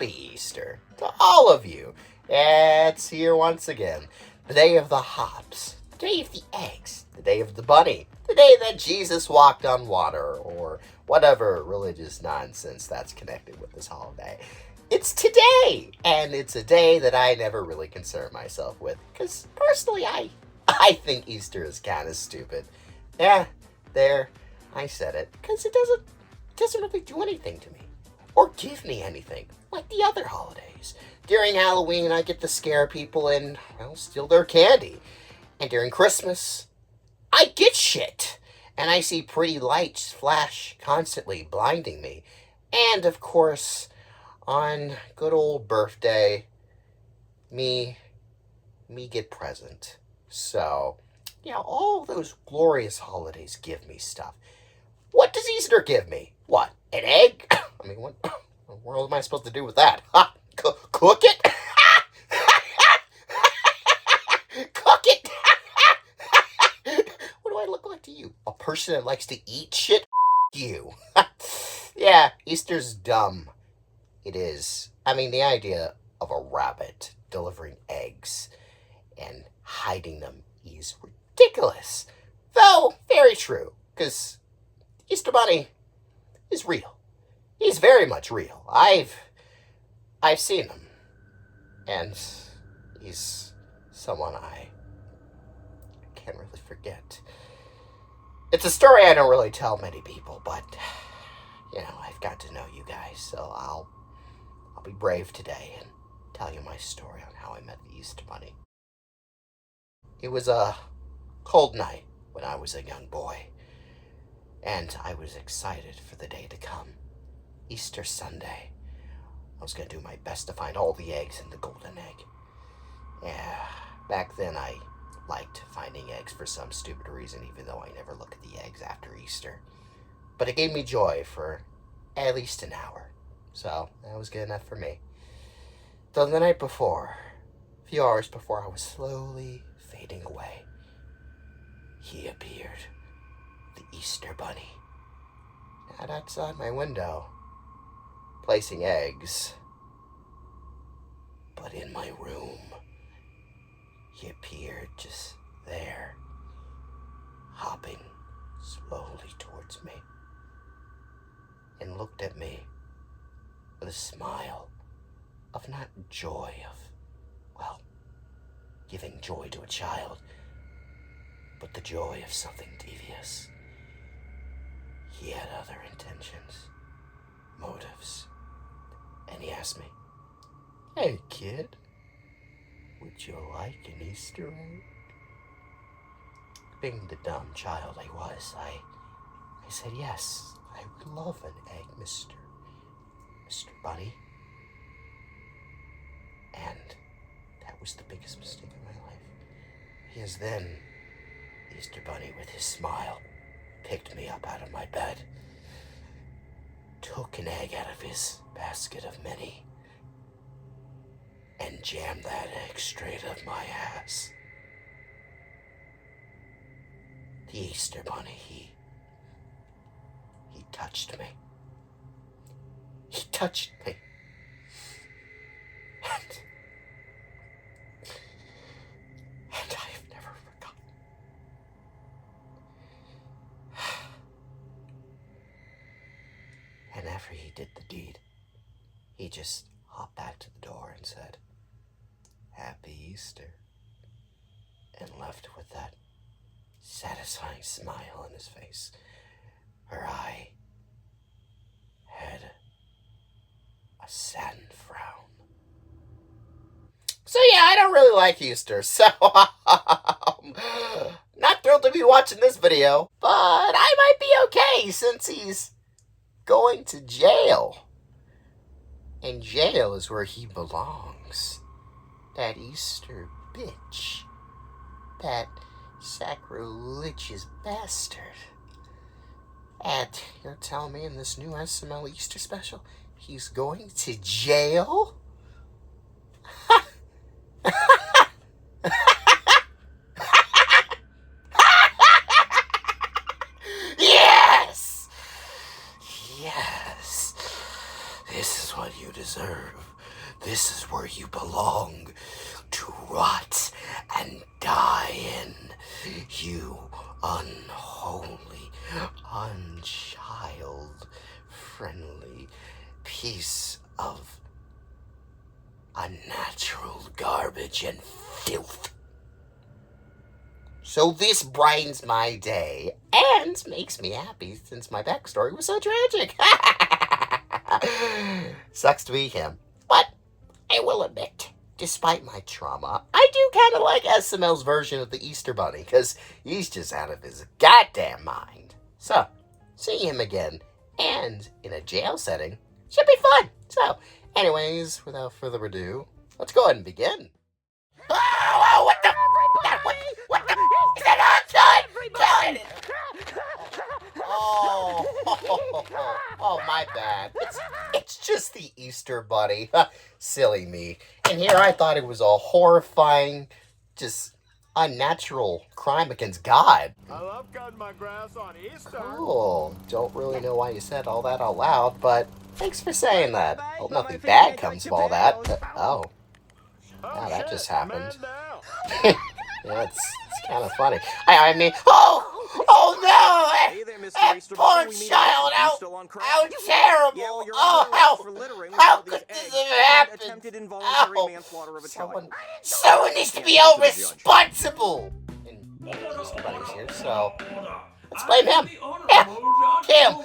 Happy Easter to all of you. It's here once again. The day of the hops, the day of the eggs, the day of the bunny, the day that Jesus walked on water, or whatever religious nonsense that's connected with this holiday. It's today, and it's a day that I never really concern myself with, because personally I think Easter is kind of stupid. Yeah, there, I said it, because it doesn't really do anything to me, or give me anything, like the other holidays. During Halloween, I get to scare people and, well, steal their candy. And during Christmas, I get shit. And I see pretty lights flash constantly, blinding me. And, of course, on good old birthday, me get present. So, all those glorious holidays give me stuff. What does Easter give me? What, an egg? I mean, what in the world am I supposed to do with that? Ha! Cook it? Cook it? What do I look like to you? A person that likes to eat shit? You. Yeah, Easter's dumb. It is. I mean, the idea of a rabbit delivering eggs and hiding them is ridiculous. Though, very true, because Easter Bunny is real. He's very much real. I've seen him, and he's someone I can't really forget. It's a story I don't really tell many people, but, I've got to know you guys, so I'll be brave today and tell you my story on how I met the Easter Bunny. It was a cold night when I was a young boy, and I was excited for the day to come. Easter Sunday. I was going to do my best to find all the eggs in the golden egg. Yeah, back then I liked finding eggs for some stupid reason, even though I never look at the eggs after Easter. But it gave me joy for at least an hour. So that was good enough for me. Though the night before, a few hours before I was slowly fading away, he appeared. The Easter Bunny. Not outside my window, placing eggs, but in my room. He appeared just there, hopping slowly towards me, and looked at me with a smile of not joy of, giving joy to a child, but the joy of something devious. He had other intentions, motives, and he asked me, "Hey, kid, would you like an Easter egg?" Being the dumb child I was, I said, "Yes, I would love an egg, Mr. Bunny." And that was the biggest mistake of my life. Because then, Easter Bunny, with his smile, picked me up out of my bed, took an egg out of his basket of many, and jammed that egg straight up my ass. The Easter Bunny, he touched me. He touched me. And I have never forgotten. And after he did the deed, he just hopped back to the door and said, "Happy Easter," and left with that satisfying smile on his face. Her eye had a saddened frown. So yeah, I don't really like Easter, so not thrilled to be watching this video, but I might be okay since he's going to jail. And jail is where he belongs. That Easter bitch. That sacrilegious bastard. And you're telling me in this new SML Easter special, he's going to jail? Yes! Yes! This is what you deserve. This is where you belong, to rot and die in. You unholy, unchild-friendly piece of unnatural garbage and filth. So this brightens my day and makes me happy since my backstory was so tragic. Sucks to be him. But I will admit, despite my trauma, I do kind of like SML's version of the Easter Bunny, because he's just out of his goddamn mind. So, seeing him again, and in a jail setting, should be fun. So, anyways, without further ado, let's go ahead and begin. Oh, what the what the is that on? Kill it! Oh, my bad. It's just the Easter Bunny. Silly me. And here I thought it was a horrifying, just unnatural crime against God. I love cutting my grass on Easter. Cool. Don't really know why you said all that out loud, but thanks for saying that. Hope nothing bad comes of all that. Oh, that just happened. Yeah, it's kind of funny. I mean, oh no! Hey there, Mr. That Easter poor Bunny. child! How terrible! Yeah, well, you're How could this have happened? Attempted involuntary manslaughter of a child. Someone needs to be held responsible! And Easter Bunny's here, so let's blame him. Yeah, him!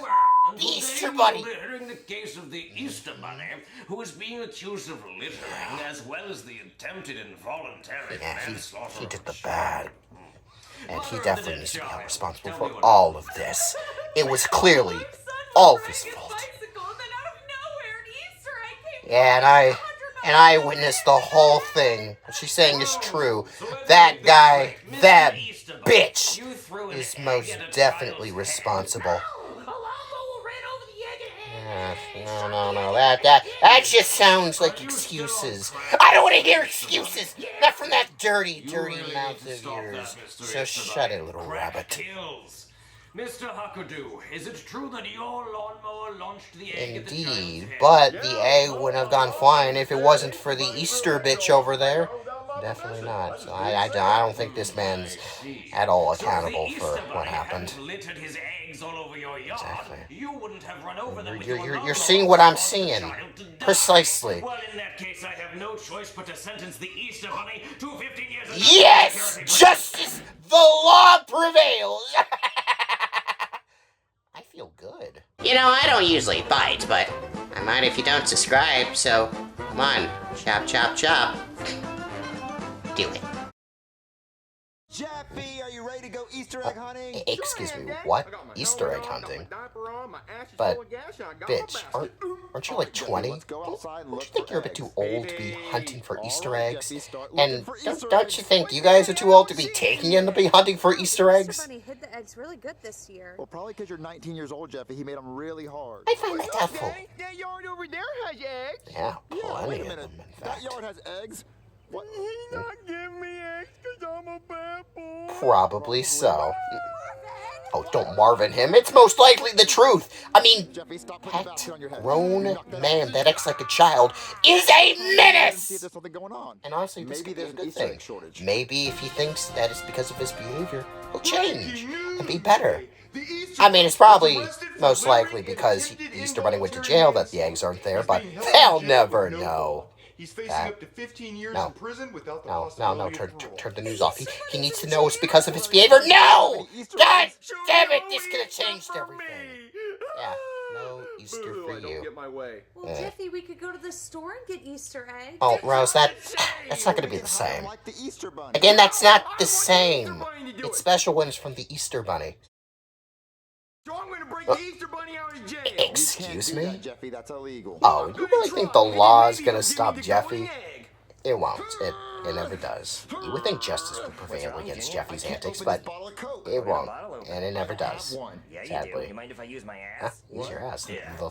The Easter Bunny! In the case of the Easter Bunny, who is being accused of littering, as well as the attempted involuntary manslaughter. He did the bad. And he definitely needs to be held responsible for all of this. It was clearly all of his fault. Yeah, and I witnessed the whole thing. What she's saying is true. That guy, that bitch, is most definitely responsible. No. That just sounds like excuses. I don't want to hear excuses. Not from that dirty mouth of yours. So shut it, little rabbit. Mr. Huckadoo, is it true that your lawnmower launched the egg at the child's Indeed, head? but the egg wouldn't have gone flying if it wasn't for the Easter bitch over there. Definitely not. So I don't think this man's at all accountable for what happened. Littered his eggs all over your yard. Exactly. You wouldn't have run over them with You're seeing what I'm seeing. Precisely. Well, in that case, I have no choice but to sentence the Easter Bunny to 15 years of Yes! Justice! The law prevails! I feel good. You know, I don't usually bite, but I might if you don't subscribe, so come on, chop, chop, chop. Do it. Jeffy, are you ready to go Easter egg hunting? Excuse me, what? Easter egg hunting? But, bitch, aren't you like 20? Don't you think you're a bit too old to be hunting for Easter eggs? And don't you think you guys are too old to be taking in to be hunting for Easter eggs? Easter Bunny hid the eggs really good this year. Well, probably because you're 19 years old, Jeffy. He made them really hard. I find that doubtful. That yard over there has eggs. Yeah, plenty Wait a of minute. them, in That fact. yard has eggs? What? He's not giving me eggs because I'm a bad boy. Probably so. Oh, don't Marvin him. It's most likely the truth. I mean, Jeffy, stop putting that bounty on your head. grown Knock that man out. that acts like a child is a See if menace! there's something going on. And honestly, this Maybe could be a there's an good Easter thing. egg shortage. Maybe if he thinks that it's because of his behavior, he'll change and be better. I mean, it's probably most likely because Easter Bunny went to jail that the eggs aren't there, but they'll never know. He's facing up to 15 years in prison without the No, possibility of turn parole. the news off. He needs to know it's because of his behavior. No! God damn it, this could have changed everything. Yeah, no Easter Boo, for I don't you. get my way. Well, Jeffy, we could go to the store and get Easter eggs. Oh, Rose, that's not going to be the I same. like the Easter bunny. Again, that's not the same. It's special when it's from the Easter Bunny. So I'm going to break the Easter Bunny out of jail. Excuse You can't do me? that, Jeffy. That's illegal. Oh, you really think the law is going to stop Jeffy? It won't. It never does. You would think justice would prevail against Jeffy's antics, but it won't. And it never does. One. Yeah, you do. Sadly. You mind if I use my Huh? ass? Use your ass. Yeah. The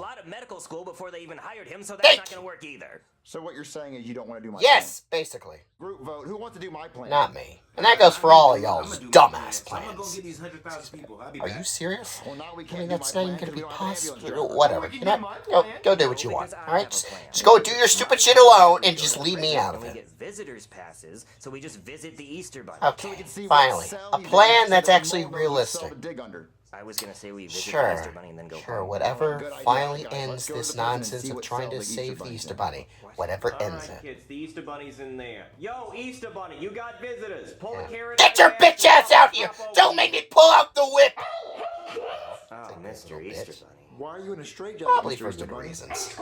lot of medical school before they even hired him, so that's not going to work either. So what you're saying is you don't want to do my Yes, basically. plan. Group vote. Who wants to do my plan? Not me. And that goes for all of y'all's dumbass plans. Are you serious? Well, now we I can't mean, do that's my not even plan going to be 'cause we don't have possible. ambulance Whatever. We You can know, do my go, plan. go do what you want. Because I All right? have a plan. Just go do your stupid shit alone and just leave me out of We it. get visitors passes, so we Okay, can see what finally. cell A you plan dig that's so that actually the mole knows which cell realistic. to dig under. I was gonna say we visit the Sure, Easter Bunny and then go sure, home. whatever Good idea. finally Guys, let's ends go to this the prison and nonsense see of what trying cell to the Easter save the Bunny's Easter in. Bunny. Whatever ends Alright, it. kids, the Easter Bunny's in there. Yo, Easter Bunny, you got visitors. Pull the carrot Get your bitch ass out here! Don't make me pull out the whip! Oh, Mr. little Easter bitch. Bunny. Why are you in a straitjacket? Probably Mr. for Easter good Bunny? reasons.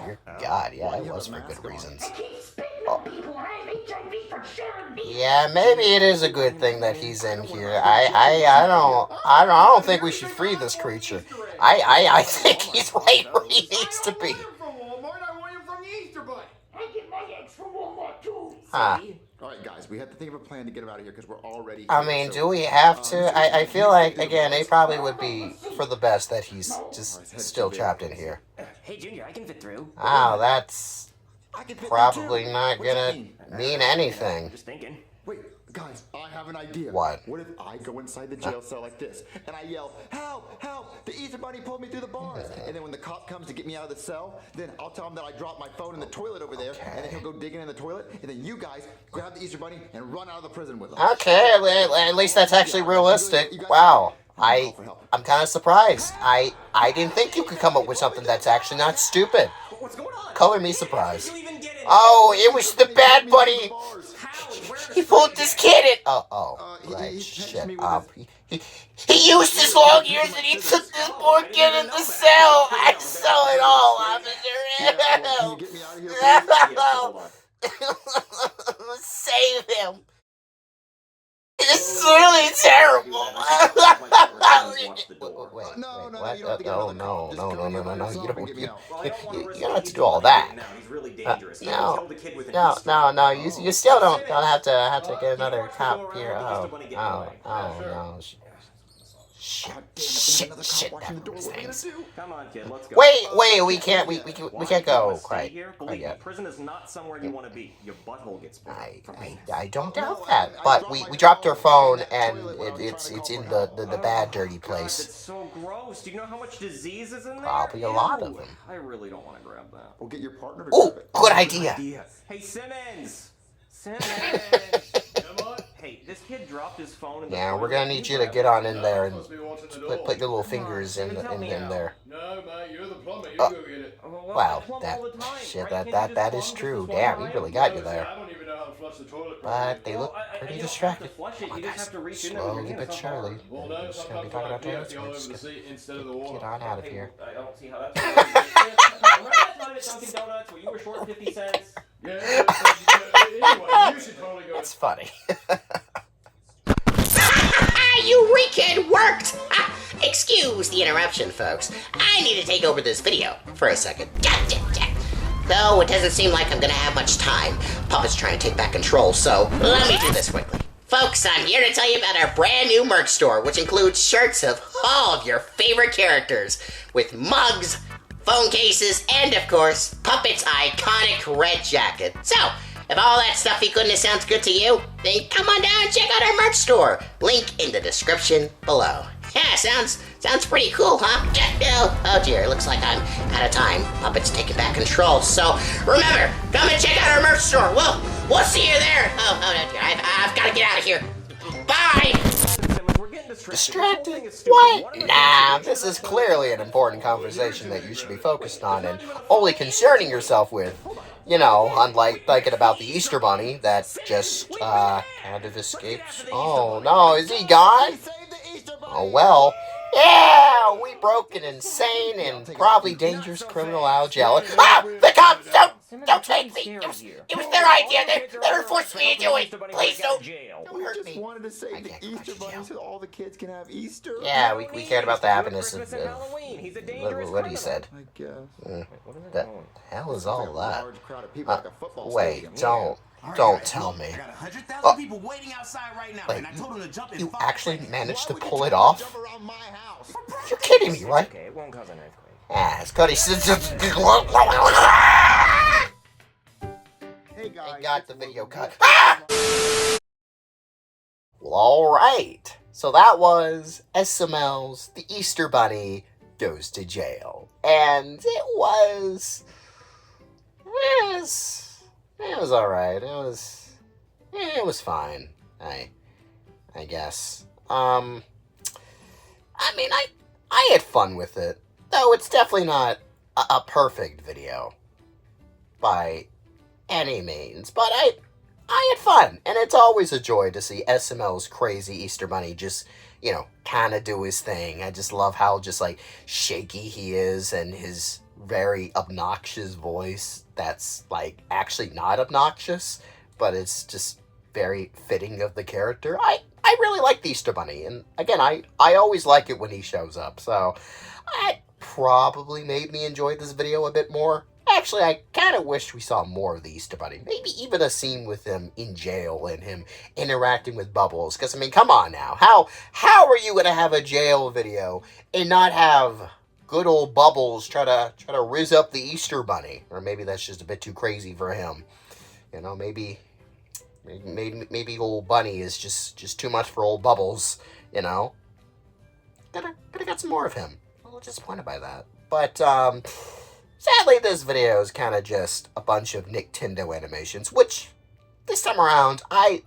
Dear God, yeah, Why it do you was have a for good mask on? reasons. Yeah, maybe it is a good thing that he's in here. I don't think we should free this creature. I think he's right where he needs to be. I don't want him from Walmart. I want him from the Easter Bunny. I get my eggs from Walmart too. Huh. All right, guys, we have to think of a plan to get him out of here because we're already here. I mean, So, do we have to? Mr. I Easter feel Bunny, like, you again, think it probably would be for the best that he's just still trapped in here. Hey, Junior, I can fit through. Oh, that's I can fit probably there, too. not What does that gonna mean? mean anything. Just thinking. Wait, guys, I have an idea. What? What if I go inside the jail cell like this and I yell, "Help! Help! The Easter Bunny pulled me through the bars!" And then when the cop comes to get me out of the cell, then I'll tell him that I dropped my phone in the toilet over there, and then he'll go digging in the toilet, and then you guys grab the Easter Bunny and run out of the prison with him. Okay, at least that's actually realistic. Wow. I'm kind of surprised. I didn't think you could come up with something that's actually not stupid. What's going on? Color me surprised. How did you even get in? Oh, it was the bad bunny. How? Where? He pulled this kid in. Right. he Shut me with up. He used his long ears and he took this poor kid in the cell. I saw it all, Can you get me out of here, please? officer. Save him. It's really terrible. Wait, No, what? you don't have to get out of the car. Just come No, and get by you yourself and get me don't. out. Well, I don't want to You risk don't the have to Easter do all Bunny that. right now. He's really dangerous. He No, killed the kid with an no, Easter no, Bunny. no. You still don't have to get He another wants to go cop around here. with the Easter Bunny getting away. No. God damn it, there's another cop watching the door. Those What are we gonna things. do? Come on, kid, let's go. Wait, we can't Why? go You wanna stay quite here? Believe me, yet. prison is not somewhere you want to be. Your butthole gets burned. I don't doubt No, that, I but dropped we my dropped our phone phone in that and toilet when I was it's trying to in call the bad dirty God, place. that's so gross. Do you know how much disease is in there? Probably a lot of Ew. them. I really don't want to grab that. We'll get your partner to Ooh, grab it. good idea. Hey, Simmons! Hey, this kid dropped his phone in the Yeah, we're toilet. gonna need you to get on in there and Must be watching the door. put your little fingers in Simmons, help me out. there. No, mate, you're the plumber. You go get it. Well, Wow, I plumb that all the time, shit, right? Can't you that just is plumb true. just as Damn, well, he really right? got you No, see, there. I don't even know how to flush the toilet But properly. they look Well, pretty you don't have to distracted. flush it, Come on, you just guys, have to reach in there and slowly get but it. It's not surely. hard. Well, no, We're just gonna be sometimes talking I about pee toilets. all We're over just the gonna seat instead of the water. get on out of Hey, here. I don't see how that's Remember that time at Dunkin' Donuts where you were short 50 cents? Yeah, anyway, you should totally go. That's funny. Eureka! It worked! Excuse the interruption, folks. I need to take over this video for a second. Though it doesn't seem like I'm gonna have much time. Puppet's trying to take back control, so let me do this quickly. Folks, I'm here to tell you about our brand new merch store, which includes shirts of all of your favorite characters, with mugs, phone cases, and of course, Puppet's iconic red jacket. So, if all that stuffy goodness sounds good to you, then come on down and check out our merch store. Link in the description below. Yeah, sounds pretty cool, huh? Oh dear, it looks like I'm out of time. Puppet's taking back control, so remember, come and check out our merch store. We'll see you there. Oh dear, I've got to get out of here. Bye. We're getting Distracted? What? Nah, this is clearly an important conversation that you should be focused on and only concerning yourself with. You know, unlike thinking about the Easter Bunny that just, kind of escapes. Oh, no, is he gone? Oh, well. Yeah, we broke an insane and probably dangerous criminal out of jail. Ah! The cops! Don't take me! It was their idea! They were forcing me to do it! Please don't We hurt just me! wanted to save the can't go Easter back to Bunny jail. so all the kids can have Easter. Yeah, we cared about the happiness of Christmas and Halloween. He's a dangerous what he criminal. said. I guess. The hell is all that? Large crowd of people like a football Wait, stadium. don't tell me. I got 100,000 Oh. people waiting outside right now, Wait, and I told them to jump in You 5 actually seconds. managed to Why would you pull try it to off? jump around my house? You're kidding me, right? Okay, it won't cause an earthquake. Ah, it's good. Hey guys, I got it's the video Logan. cut. Ah! Well, alright. So that was SML's The Easter Bunny Goes to Jail. And it was alright. It was fine. I guess. I mean, I had fun with it. Though it's definitely not a perfect video by any means. But I had fun. And it's always a joy to see SML's crazy Easter Bunny just, you know, kind of do his thing. I just love how just, like, shaky he is and his very obnoxious voice that's, like, actually not obnoxious, but it's just very fitting of the character. I really like the Easter Bunny, and again, I always like it when he shows up, so that probably made me enjoy this video a bit more. Actually, I kind of wish we saw more of the Easter Bunny. Maybe even a scene with him in jail and him interacting with Bubbles. Because, I mean, come on now. How are you going to have a jail video and not have good old Bubbles try to riz up the Easter Bunny? Or maybe that's just a bit too crazy for him. You know, maybe old Bunny is just too much for old Bubbles, you know? Could have got some more of him. A little disappointed by that. But, sadly, this video is kind of just a bunch of Nintendo animations, which, this time around, I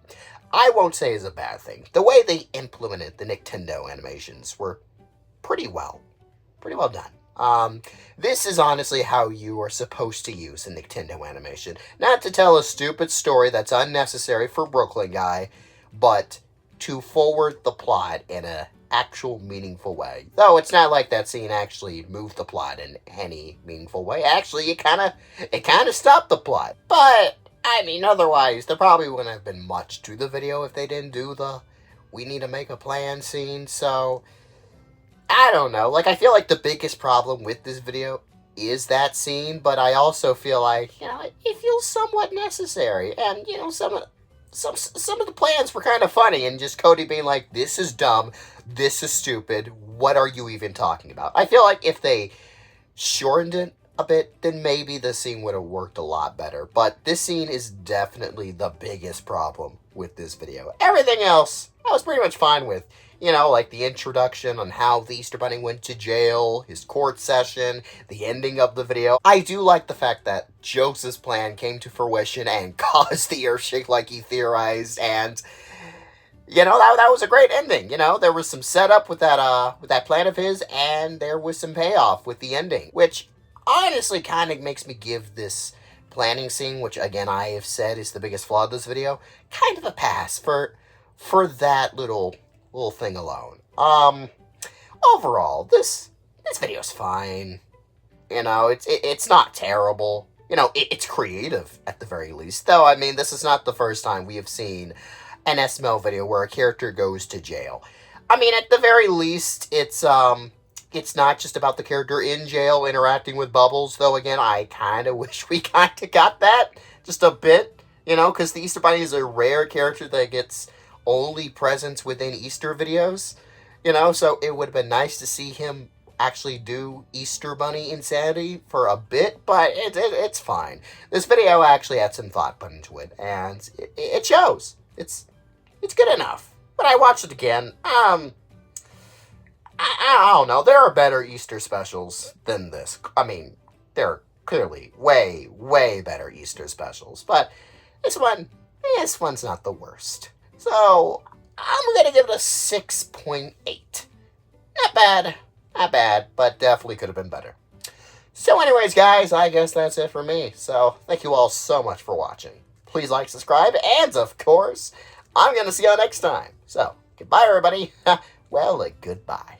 won't say is a bad thing. The way they implemented the Nintendo animations were pretty well done. This is honestly how you are supposed to use a Nintendo animation. Not to tell a stupid story that's unnecessary for Brooklyn Guy, but to forward the plot in a actual meaningful way. Though it's not like that scene actually moved the plot in any meaningful way. Actually, it kind of stopped the plot. But I mean, otherwise, there probably wouldn't have been much to the video if they didn't do the "we need to make a plan" scene. So I don't know. Like, I feel like the biggest problem with this video is that scene, but I also feel like, you know, it feels somewhat necessary. And, you know, some of the plans were kind of funny, and just Cody being like, this is dumb, this is stupid, what are you even talking about? I feel like if they shortened it a bit, then maybe the scene would have worked a lot better. But this scene is definitely the biggest problem with this video. Everything else, I was pretty much fine with. You know, like the introduction on how the Easter Bunny went to jail, his court session, the ending of the video. I do like the fact that Joseph's plan came to fruition and caused the earthshake like he theorized, and, you know, that was a great ending. You know, there was some setup with that plan of his, and there was some payoff with the ending, which honestly kind of makes me give this planning scene, which again I have said is the biggest flaw of this video, kind of a pass for that little thing alone. Overall, this video's fine. You know, it's not terrible. You know, it's creative at the very least. Though, I mean, this is not the first time we have seen an SML video where a character goes to jail. I mean, at the very least, it's not just about the character in jail interacting with Bubbles. Though, again, I kind of wish we kind of got that just a bit. You know, because the Easter Bunny is a rare character that gets only presence within Easter videos, you know, so it would have been nice to see him actually do Easter Bunny insanity for a bit, but it's fine. This video actually had some thought put into it, and it shows. It's good enough. But I watched it again. I don't know. There are better Easter specials than this. I mean, there are clearly way better Easter specials, but this one's not the worst. So, I'm going to give it a 6.8. Not bad, but definitely could have been better. So anyways, guys, I guess that's it for me. So, thank you all so much for watching. Please like, subscribe, and of course, I'm going to see you all next time. So, goodbye, everybody. Well, goodbye.